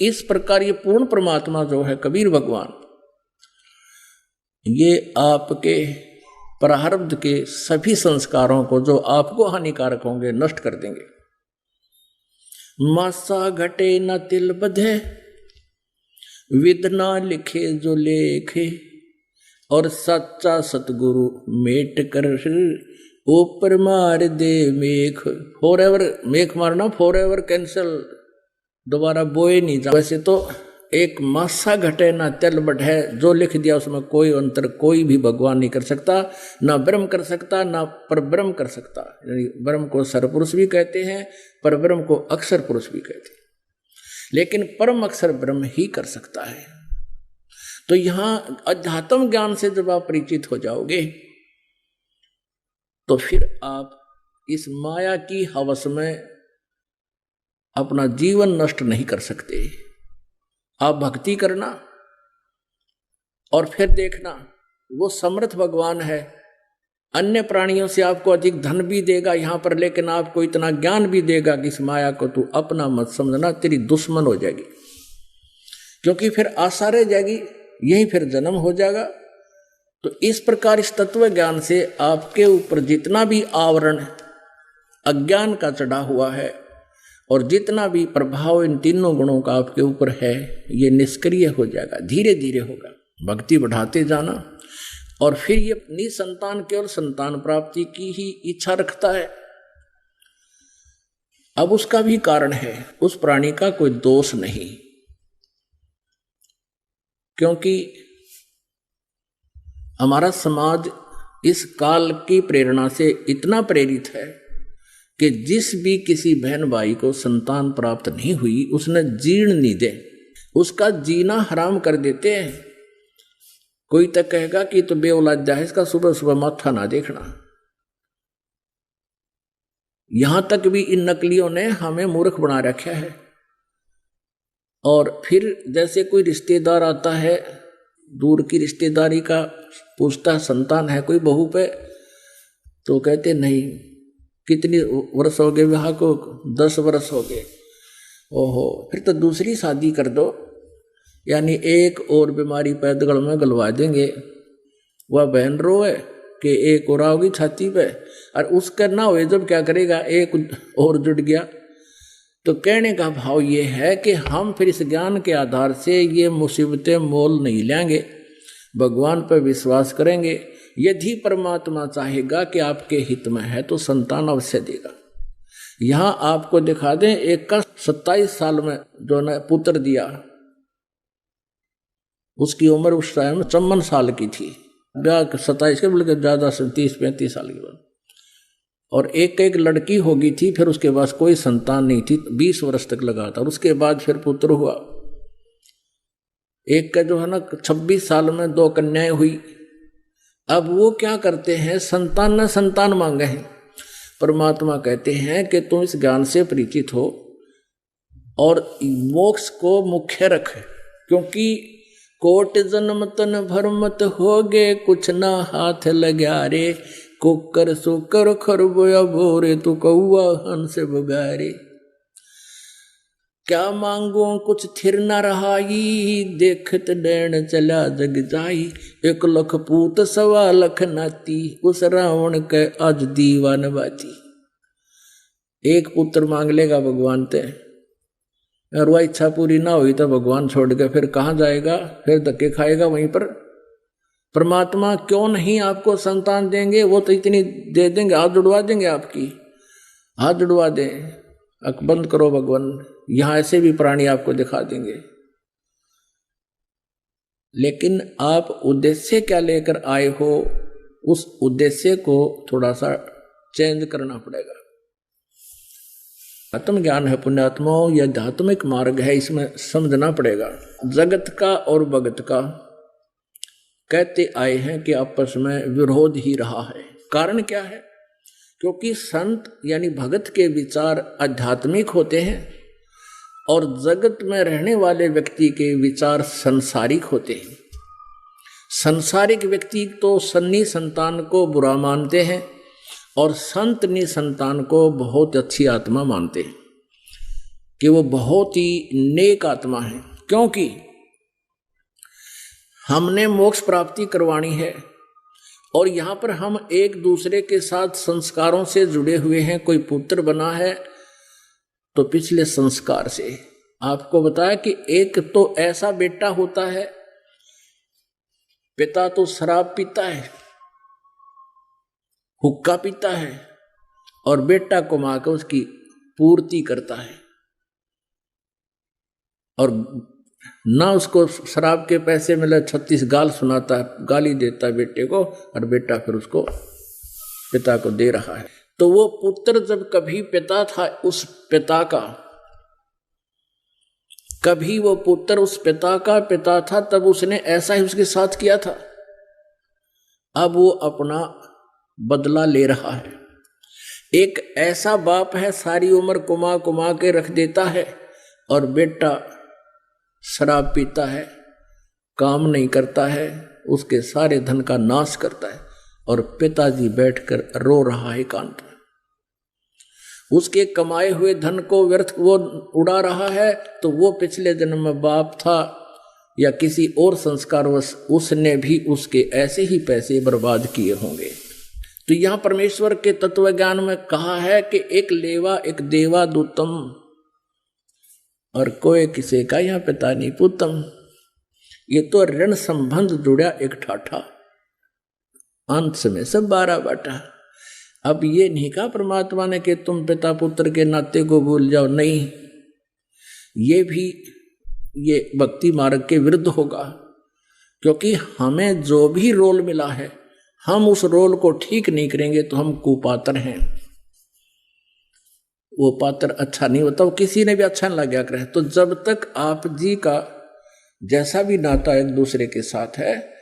इस प्रकार ये पूर्ण परमात्मा जो है कबीर भगवान, ये आपके प्रारब्ध के सभी संस्कारों को जो आपको हानिकारक होंगे नष्ट कर देंगे। मासा घटे न तिल बधे, विद ना लिखे जो लेखे, और सच्चा सतगुरु मेट कर ऊपर मार दे मेघ। फॉर एवर मेघ मारना, फॉर एवर कैंसल, दोबारा बोए नहीं जा। वैसे तो एक मासा घटे ना तिल बढ़े, जो लिख दिया उसमें कोई अंतर कोई भी भगवान नहीं कर सकता, ना ब्रह्म कर सकता ना परब्रह्म कर सकता। यानी ब्रह्म को सरपुरुष भी कहते हैं, परब्रह्म को अक्षर पुरुष भी कहते हैं, लेकिन परम अक्षर ब्रह्म ही कर सकता है। तो यहां अध्यात्म ज्ञान से जब आप परिचित हो जाओगे तो फिर आप इस माया की हवस में अपना जीवन नष्ट नहीं कर सकते। आप भक्ति करना और फिर देखना वो समर्थ भगवान है, अन्य प्राणियों से आपको अधिक धन भी देगा यहां पर, लेकिन आपको इतना ज्ञान भी देगा कि इस माया को तू अपना मत समझना, तेरी दुश्मन हो जाएगी, क्योंकि फिर आशा रह जाएगी, यही फिर जन्म हो जाएगा। तो इस प्रकार इस तत्व ज्ञान से आपके ऊपर जितना भी आवरण अज्ञान का चढ़ा हुआ है और जितना भी प्रभाव इन तीनों गुणों का आपके ऊपर है, ये निष्क्रिय हो जाएगा, धीरे धीरे होगा। भक्ति बढ़ाते जाना और फिर ये निसंतान केवल संतान प्राप्ति की ही इच्छा रखता है। अब उसका भी कारण है, उस प्राणी का कोई दोष नहीं, क्योंकि हमारा समाज इस काल की प्रेरणा से इतना प्रेरित है कि जिस भी किसी बहन भाई को संतान प्राप्त नहीं हुई उसने जीर्ण नहीं दे, उसका जीना हराम कर देते हैं। कोई तक कहेगा कि तो बेऔलादा है, इसका सुबह सुबह माथा ना देखना। यहां तक भी इन नकलियों ने हमें मूर्ख बना रखा है। और फिर जैसे कोई रिश्तेदार आता है, दूर की रिश्तेदारी का, पूछता संतान है कोई बहू पे, तो कहते नहीं, कितनी वर्ष हो गए विवाह को? 10 वर्ष हो गए। ओहो, फिर तो दूसरी शादी कर दो, यानी एक और बीमारी पैदगढ़ में गलवा देंगे। वह बहन रोए कि एक और आओगी छाती पे, और उसका ना हुए जब क्या करेगा, एक और जुड़ गया। तो कहने का भाव ये है कि हम फिर इस ज्ञान के आधार से ये मुसीबतें मोल नहीं लेंगे, भगवान पर विश्वास करेंगे। यदि परमात्मा चाहेगा कि आपके हित में है तो संतान अवश्य देगा। यहां आपको दिखा दें, एक का 27 साल में जो ने पुत्र दिया, उसकी उम्र उस टाइम 54 साल की थी, ब्याह 27 के बल्कि ज्यादा से 30-35 साल की बात। और एक लड़की होगी थी, फिर उसके बाद कोई संतान नहीं थी, 20 वर्ष तक लगा था। उसके बाद फिर पुत्र हुआ। एक का जो है ना 26 साल में 2 कन्याएं हुई। अब वो क्या करते हैं, संतान न संतान मांगे हैं। परमात्मा कहते हैं कि तुम इस ज्ञान से परिचित हो और मोक्ष को मुख्य रख, क्योंकि कोट जन्म तन भरमत होगे, कुछ ना हाथ लगा रे, कुकर सुकर खरबोया भोरे, तू कौआ हंस बगारे। क्या मांगो कुछ थिर न रहाई, देखत डैन चला जग जाई, 1 लाख पूत 1.25 लाख नाती, उस रावण के आज दीवान बाती। एक पुत्र मांग लेगा भगवान ते, और वह इच्छा पूरी ना हुई तो भगवान छोड़ के फिर कहाँ जाएगा, फिर धक्के खाएगा वहीं पर। परमात्मा क्यों नहीं आपको संतान देंगे, वो तो इतनी दे देंगे, हाथ जुड़वा देंगे, आपकी हाथ जुड़वा दें। अख बंद करो भगवान, यहां ऐसे भी प्राणी आपको दिखा देंगे। लेकिन आप उद्देश्य क्या लेकर आए हो, उस उद्देश्य को थोड़ा सा चेंज करना पड़ेगा। आत्म ज्ञान है पुण्यात्माओं, यह आध्यात्मिक मार्ग है, इसमें समझना पड़ेगा। जगत का और भगत का कहते आए हैं कि आपस में विरोध ही रहा है। कारण क्या है? क्योंकि संत यानी भगत के विचार आध्यात्मिक होते हैं और जगत में रहने वाले व्यक्ति के विचार संसारिक होते हैं। संसारिक व्यक्ति तो सन्नी संतान को बुरा मानते हैं और संत नि संतान को बहुत अच्छी आत्मा मानते हैं। कि वो बहुत ही नेक आत्मा है, क्योंकि हमने मोक्ष प्राप्ति करवानी है और यहाँ पर हम एक दूसरे के साथ संस्कारों से जुड़े हुए हैं। कोई पुत्र बना है तो पिछले संस्कार से। आपको बताया कि एक तो ऐसा बेटा होता है, पिता तो शराब पीता है, हुक्का पीता है, और बेटा कमा कर उसकी पूर्ति करता है, और ना उसको शराब के पैसे मिले 36 गाल सुनाता है, गाली देता है बेटे को, और बेटा फिर उसको पिता को दे रहा है। तो वो पुत्र जब कभी पिता था उस पिता का, कभी वो पुत्र उस पिता का पिता था, तब उसने ऐसा ही उसके साथ किया था। अब वो अपना बदला ले रहा है। एक ऐसा बाप है सारी उम्र कुमा कुमा के रख देता है, और बेटा शराब पीता है, काम नहीं करता है, उसके सारे धन का नाश करता है, और पिताजी बैठकर रो रहा है एकांत में। उसके कमाए हुए धन को व्यर्थ वो उड़ा रहा है, तो वो पिछले जन्म में बाप था या किसी और संस्कारवश उसने भी उसके ऐसे ही पैसे बर्बाद किए होंगे। तो यहाँ परमेश्वर के तत्व ज्ञान में कहा है कि एक लेवा एक देवा दूतम, और कोई किसी का यहाँ पिता नहीं पुतम। ये तो ऋण संबंध जुड़ा एक ठाठा, अंत में सब 12 बाटा। अब ये नहीं कहा परमात्मा ने कि तुम पिता पुत्र के नाते को भूल जाओ, नहीं, ये भी ये भक्ति मार्ग के विरुद्ध होगा, क्योंकि हमें जो भी रोल मिला है हम उस रोल को ठीक नहीं करेंगे तो हम कुपात्र हैं। वो पात्र अच्छा नहीं होता, वो किसी ने भी अच्छा नहीं लगा करे। तो जब तक आप जी का जैसा भी नाता एक दूसरे के साथ है,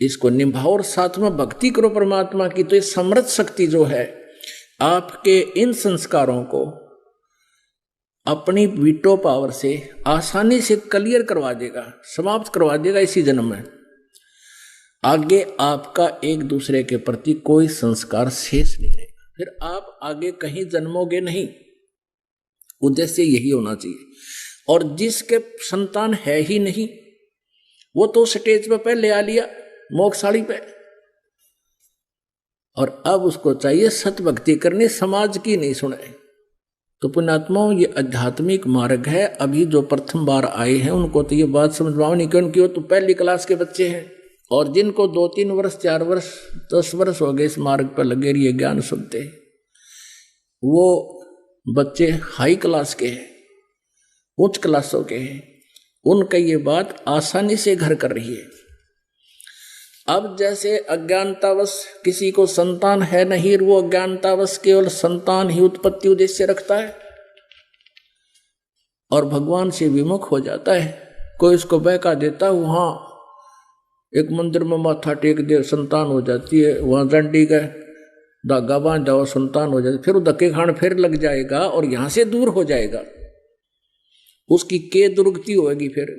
इसको निभाओ और साथ में भक्ति करो परमात्मा की। तो ये समृद्ध शक्ति जो है आपके इन संस्कारों को अपनी वीटो पावर से आसानी से क्लियर करवा देगा, समाप्त करवा देगा इसी जन्म में। आगे आपका एक दूसरे के प्रति कोई संस्कार शेष नहीं रहेगा, फिर आप आगे कहीं जन्मोगे नहीं। उद्देश्य यही होना चाहिए। और जिसके संतान है ही नहीं, वो तो स्टेज पे पहले आ लिया मोक्षाली पे, और अब उसको चाहिए सत भक्ति करनी, समाज की नहीं सुने। तो पुण्यात्माओं, ये आध्यात्मिक मार्ग है। अभी जो प्रथम बार आए हैं उनको तो ये बात समझ पाओ नहीं, क्योंकि वो तो पहली क्लास के बच्चे हैं, और जिनको 2-3 वर्ष 4 वर्ष 10 वर्ष हो गए इस मार्ग पर लगे रहिए ज्ञान सुनते हैं, वो बच्चे हाई क्लास के हैं, उच्च क्लासों के हैं, उनका ये बात आसानी से घर कर रही है। अब जैसे अज्ञानतावश किसी को संतान है नहीं, वो अज्ञानतावश केवल संतान ही उत्पत्ति उद्देश्य रखता है और भगवान से विमुख हो जाता है। कोई इसको बहका देता है, वहाँ एक मंदिर में माथा टेक दे संतान हो जाती है, वहाँ डंडी का धागा बांध जाओ संतान हो जाती, फिर धक्के खान फिर लग जाएगा और यहाँ से दूर हो जाएगा, उसकी के दुर्गति होगी। फिर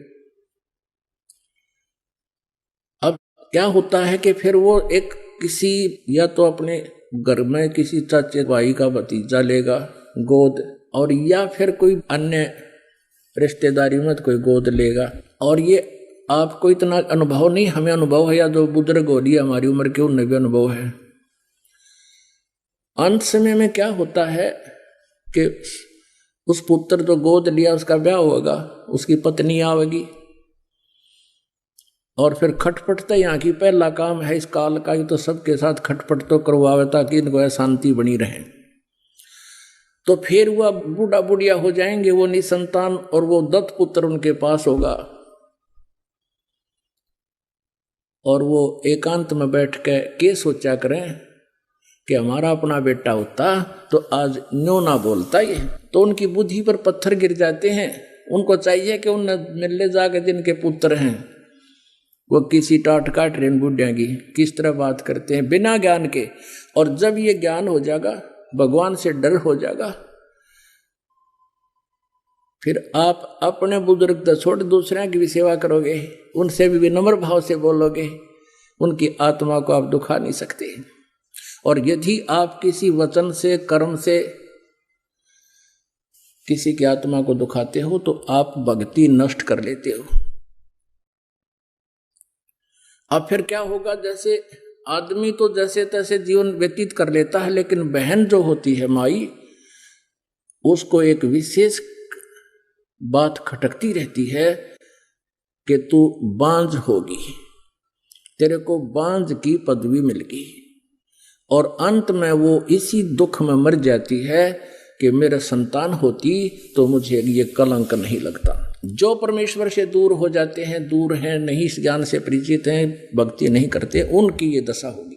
अब क्या होता है कि फिर वो एक किसी या तो अपने घर में किसी चाचे भाई का भतीजा लेगा गोद, और या फिर कोई अन्य रिश्तेदारी में तो कोई गोद लेगा। और ये आपको इतना अनुभव नहीं, हमें अनुभव है, या जो बुजुर्ग हो रही है हमारी उम्र के उन्हें भी अनुभव है। अंत समय में क्या होता है कि उस पुत्र जो गोद लिया उसका ब्याह होगा, उसकी पत्नी आवेगी, और फिर खटपट तो यहाँ की पहला काम है इस काल का, ये तो सबके साथ खटपट तो करवावे ताकि इनको शांति बनी रहे। तो फिर वह बूढ़ा बुढ़िया हो जाएंगे, वो निसंतान, और वो दत्त पुत्र उनके पास होगा, और वो एकांत में बैठ के सोचा करें कि हमारा अपना बेटा होता तो आज न्यो ना बोलता ये। तो उनकी बुद्धि पर पत्थर गिर जाते हैं। उनको चाहिए कि उन मिलने जाकर जिनके पुत्र हैं वो किसी टाट काट रहे बुढ़िया की किस तरह बात करते हैं बिना ज्ञान के। और जब ये ज्ञान हो जाएगा, भगवान से डर हो जाएगा, फिर आप अपने बुजुर्ग तो छोड़ दूसरे की भी सेवा करोगे, उनसे भी विनम्र भाव से बोलोगे, उनकी आत्मा को आप दुखा नहीं सकते। और यदि आप किसी वचन से कर्म से किसी की आत्मा को दुखाते हो तो आप भक्ति नष्ट कर लेते हो। अब फिर क्या होगा, जैसे आदमी तो जैसे तैसे जीवन व्यतीत कर लेता है, लेकिन बहन जो होती है माई, उसको एक विशेष बात खटकती रहती है कि तू बांझ होगी, तेरे को बांझ की पदवी मिल गई। और अंत में वो इसी दुख में मर जाती है कि मेरा संतान होती तो मुझे ये कलंक नहीं लगता। जो परमेश्वर से दूर हो जाते हैं, दूर हैं, नहीं इस ज्ञान से परिचित हैं, भक्ति नहीं करते, उनकी ये दशा होगी।